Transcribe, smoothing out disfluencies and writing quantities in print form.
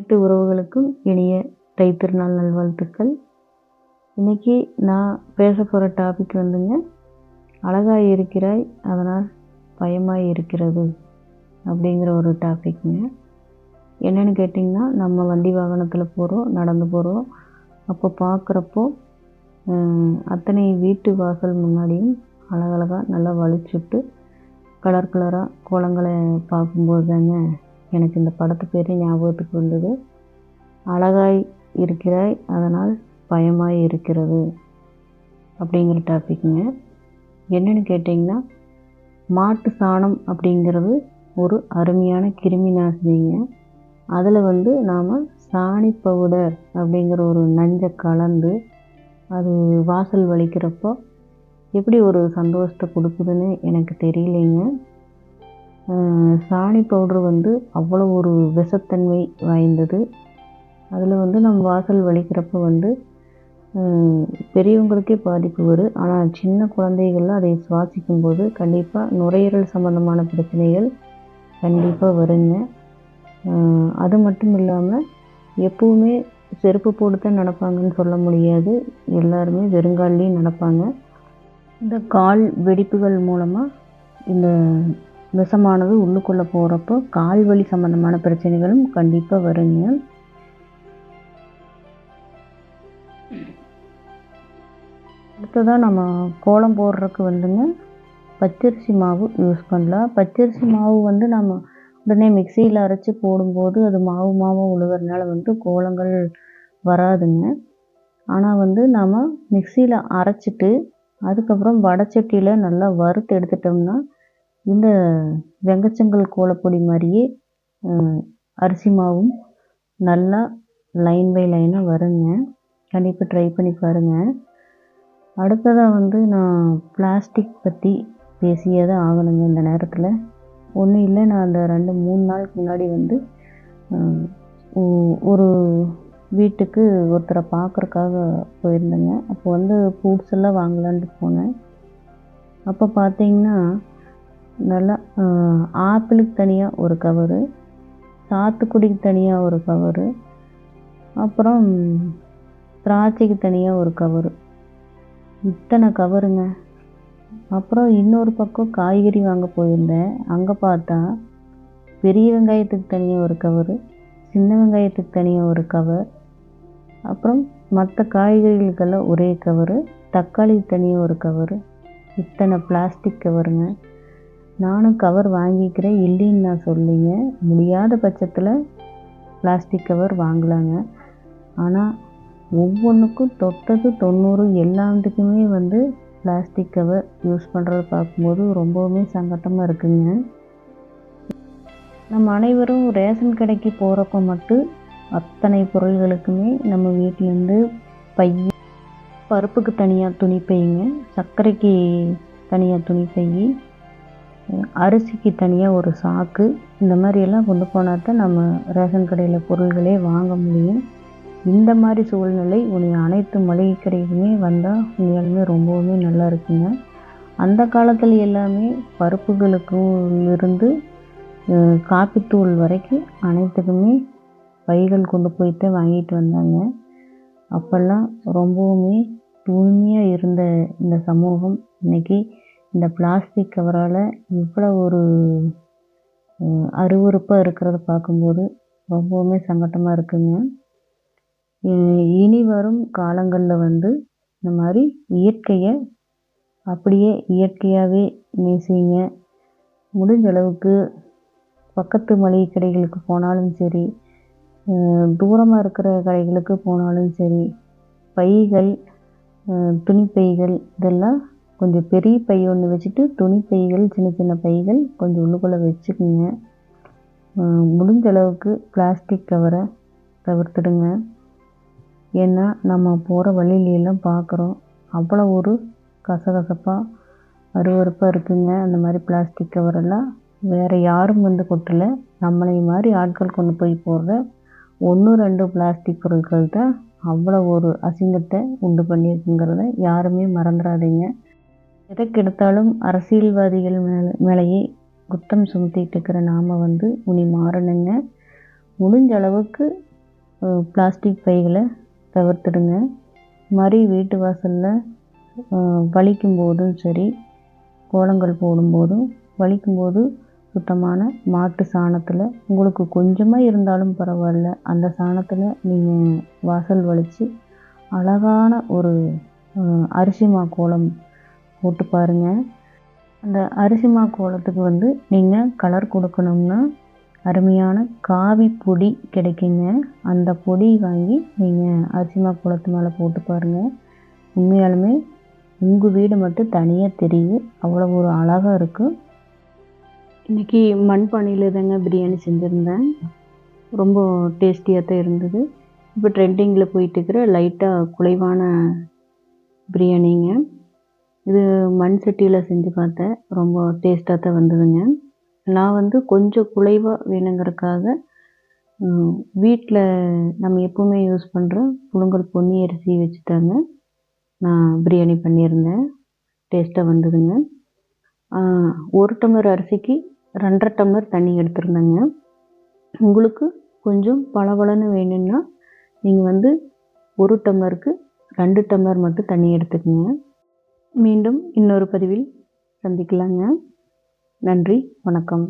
அனைத்து உறவுகளுக்கும் இனிய தைத்திருநாள் நல்வாழ்த்துக்கள். இன்னைக்கு நான் பேச போகிற டாபிக் வந்துங்க, அழகாய் இருக்கிறாய் அதனால் பயமாய் இருக்கிறது அப்படிங்கிற ஒரு டாபிக்ங்க. என்னென்னு கேட்டிங்கன்னா, நம்ம வண்டி வாகனத்தில் போகிறோம், நடந்து போகிறோம். அப்போ பார்க்குறப்போ அத்தனை வீட்டு வாசல் முன்னாடியும் அழகழகாக நல்லா வலிச்சுட்டு கலர் கலராக கோலங்களை பார்க்கும்போது தாங்க எனக்கு இந்த படத்து பேர் ஞாபகத்துக்கு வந்தது. அழகாய் இருக்கிறாய் அதனால் பயமாய் இருக்கிறது அப்படிங்கிற டாபிக்ங்க. என்னென்னு கேட்டிங்கன்னா, மாட்டு சாணம் அப்படிங்கிறது ஒரு அருமையான கிருமி நாசினிங்க. அதில் நாம் சாணி பவுடர் அப்படிங்கிற ஒரு நஞ்சை கலந்து அது வாசல் வலிக்கிறப்போ எப்படி ஒரு சந்தோஷத்தை கொடுக்குதுன்னு எனக்கு தெரியலைங்க. சாணி பவுட்ரு அவ்வளோ ஒரு விஷத்தன்மை வாய்ந்தது. அதில் நம்ம வாசல் வலிக்கிறப்போ பெரியவங்களுக்கே பாதிப்பு வரும். ஆனால் சின்ன குழந்தைகள்லாம் அதை சுவாசிக்கும்போது கண்டிப்பாக நுரையீரல் சம்மந்தமான பிரச்சனைகள் கண்டிப்பாக வருங்க. அது மட்டும் இல்லாமல் எப்பவுமே செருப்பு போட்டு தான் நடப்பாங்கன்னு சொல்ல முடியாது. எல்லாருமே வெறுங்கால்லையும் நடப்பாங்க. இந்த கால் வெடிப்புகள் மூலமாக இந்த விஷமானது உள்ளுக்குள்ளே போகிறப்போ கால் வலி சம்மந்தமான பிரச்சனைகளும் கண்டிப்பாக வருங்க. அடுத்ததாக நம்ம கோலம் போடுறதுக்கு பச்சரிசி மாவு யூஸ் பண்ணலாம். பச்சரிசி மாவு நம்ம உடனே மிக்சியில் அரைச்சி போடும்போது அது மாவாக உழுகிறதுனால கோலங்கள் வராதுங்க. ஆனால் நாம் மிக்சியில் அரைச்சிட்டு அதுக்கப்புறம் வடைச்சட்டியில் நல்லா வறுத்து எடுத்துட்டோம்னா இந்த வெங்கச்சங்கல் கோலப்பொடி மாதிரியே அரிசி மாவும் நல்லா லைன் பை லைனாக வருங்க. கண்டிப்பாக ட்ரை பண்ணி பாருங்கள். அடுத்ததாக நான் பிளாஸ்டிக் பற்றி பேசியே தான் ஆகணுங்க இந்த நேரத்தில். ஒன்றும் இல்லை, நான் அந்த 2-3 நாளுக்கு முன்னாடி ஒரு வீட்டுக்கு ஒருத்தரை பார்க்குறக்காக போயிருந்தேங்க. அப்போ ஃப்ரூட்ஸ் எல்லாம் வாங்கலான்ட்டு போனேன். அப்போ பார்த்தீங்கன்னா நல்லா ஆப்பிளுக்கு தனியாக ஒரு கவரு, சாத்துக்குடிக்கு தனியாக ஒரு கவரு, அப்புறம் திராட்சைக்கு தனியாக ஒரு கவரு, இத்தனை கவருங்க. அப்புறம் இன்னொரு பக்கம் காய்கறி வாங்க போயிருந்தேன். அங்கே பார்த்தா பெரிய வெங்காயத்துக்கு தனியாக ஒரு கவரு, சின்ன வெங்காயத்துக்கு தனியாக ஒரு கவர், அப்புறம் மற்ற காய்கறிகளுக்கெல்லாம் ஒரே கவரு, தக்காளிக்கு தனியாக ஒரு கவரு, இத்தனை பிளாஸ்டிக் கவருங்க. நானும் கவர் வாங்கிக்கிறேன், இல்லைன்னு நான் சொல்லிங்க. முடியாத பட்சத்தில் பிளாஸ்டிக் கவர் வாங்கலாங்க. ஆனால் ஒவ்வொன்றுக்கும் தொட்டது 90 எல்லாத்துக்குமே பிளாஸ்டிக் கவர் யூஸ் பண்ணுறத பார்க்கும்போது ரொம்பவுமே சங்கட்டமாக இருக்குங்க. நம்ம அனைவரும் ரேஷன் கடைக்கு போகிறப்ப மட்டும் அத்தனை பொருள்களுக்குமே நம்ம வீட்டிலேருந்து பை, பருப்புக்கு தனியாக துணிப்பைங்க, சர்க்கரைக்கு தனியாக துணிப்பை, அரிசிக்கு தனியாக ஒரு சாக்கு, இந்த மாதிரியெல்லாம் கொண்டு போனால் தான் நம்ம ரேஷன் கடையில் பொருள்களே வாங்க முடியும். இந்த மாதிரி சூழ்நிலை அனைத்து மளிகை கடைக்குமே வந்தால் உண்மையாலுமே ரொம்பவுமே நல்லா இருக்குங்க. அந்த காலத்தில் எல்லாமே பருப்புகளுக்கும் இருந்து காப்பித்தூள் வரைக்கும் அனைத்துக்குமே பைகள் கொண்டு போயிட்டு வாங்கிட்டு வந்தாங்க. அப்போல்லாம் ரொம்பவுமே தூய்மையாக இருந்த இந்த சமூகம் இன்றைக்கி இந்த பிளாஸ்டிக் கவரால் இவ்வளோ ஒரு அருவருப்பாக இருக்கிறத பார்க்கும்போது ரொம்பவுமே சங்கட்டமாக இருக்குங்க. இனி வரும் காலங்களில் இந்த மாதிரி இயற்கையை அப்படியே இயற்கையாகவே நேசிங்க. முடிஞ்ச அளவுக்கு பக்கத்து மளிகை கடைகளுக்கு போனாலும் சரி, தூரமாக இருக்கிற கடைகளுக்கு போனாலும் சரி, பைகள், துணிப்பைகள் இதெல்லாம் கொஞ்சம் பெரிய பை ஒன்று வச்சுட்டு துணிப்பைகள், சின்ன சின்ன பைகள் கொஞ்சம் உள்ளுக்குள்ளே வச்சுக்குங்க. முடிஞ்ச அளவுக்கு பிளாஸ்டிக் கவரை தவிர்த்துடுங்க. ஏன்னா நம்ம போகிற வழியிலெல்லாம் பார்க்குறோம், அவ்வளோ ஒரு கசகசப்பாக அருவருப்பாக இருக்குங்க. அந்த மாதிரி பிளாஸ்டிக் கவரெல்லாம் வேறு யாரும் கொட்டலை, நம்மளை மாதிரி ஆட்கள் கொண்டு போய் போடுற 1-2 பிளாஸ்டிக் பொருட்கள் தான் அவ்வளோ ஒரு அசிங்கத்தை உண்டு பண்ணியிருக்குங்கிறத யாருமே மறந்துடாதீங்க. எதற்கு எடுத்தாலும் அரசியல்வாதிகள் மேலேயே குற்றம் சுமத்திட்டு இருக்கிற நாம் இனி மாறணுங்க. முடிஞ்ச அளவுக்கு பிளாஸ்டிக் பைகளை தவிர்த்துடுங்க. இது மாதிரி வீட்டு வாசலில் வலிக்கும் போதும் சரி, கோலங்கள் போடும்போதும் வலிக்கும்போது சுத்தமான மாட்டு சாணத்தில், உங்களுக்கு கொஞ்சமாக இருந்தாலும் பரவாயில்ல, அந்த சாணத்தில் நீங்கள் வாசல் வலித்து அழகான ஒரு அரிசி மா கோலம் போட்டு பாருங்கள். அந்த அரிசி மா கோலத்துக்கு நீங்கள் கலர் கொடுக்கணும்னா அருமையான காவி பொடி கிடைக்குங்க. அந்த பொடி வாங்கி நீங்கள் அரிசி மா கோலத்து மேலே போட்டு பாருங்கள். உண்மையாலுமே உங்கள் வீடு மட்டும் தனியாக தெரியும், அவ்வளோ ஒரு அழகாக இருக்கும். இன்றைக்கி மண்பானையில் தாங்க பிரியாணி செஞ்சுருந்தேன். ரொம்ப டேஸ்டியாக தான் இருந்தது. இப்போ ட்ரெண்டிங்கில் போயிட்டுருக்கிற லைட்டாக குலைவான பிரியாணிங்க. இது மண் சட்டியில் செஞ்சு பார்த்தேன், ரொம்ப டேஸ்ட்டாக தான் வந்ததுங்க. நான் கொஞ்சம் குலைவாக வேணுங்கிறதுக்காக வீட்டில் நம்ம எப்போவுமே யூஸ் பண்ணுற புழுங்கல் பொன்னி அரிசி வச்சு தாங்க நான் பிரியாணி பண்ணியிருந்தேன். டேஸ்ட்டாக வந்ததுங்க. 1 டம்ளர் அரிசிக்கு 2.5 டம்ளர் தண்ணி எடுத்துருந்தேங்க. உங்களுக்கு கொஞ்சம் பளபளன்னு வேணும்னா நீங்கள் 1 டம்ளருக்கு 2 டம்ளர் மட்டும் தண்ணி எடுத்துக்கங்க. மீண்டும் இன்னொரு பதிவில் சந்திக்கலாங்க. நன்றி, வணக்கம்.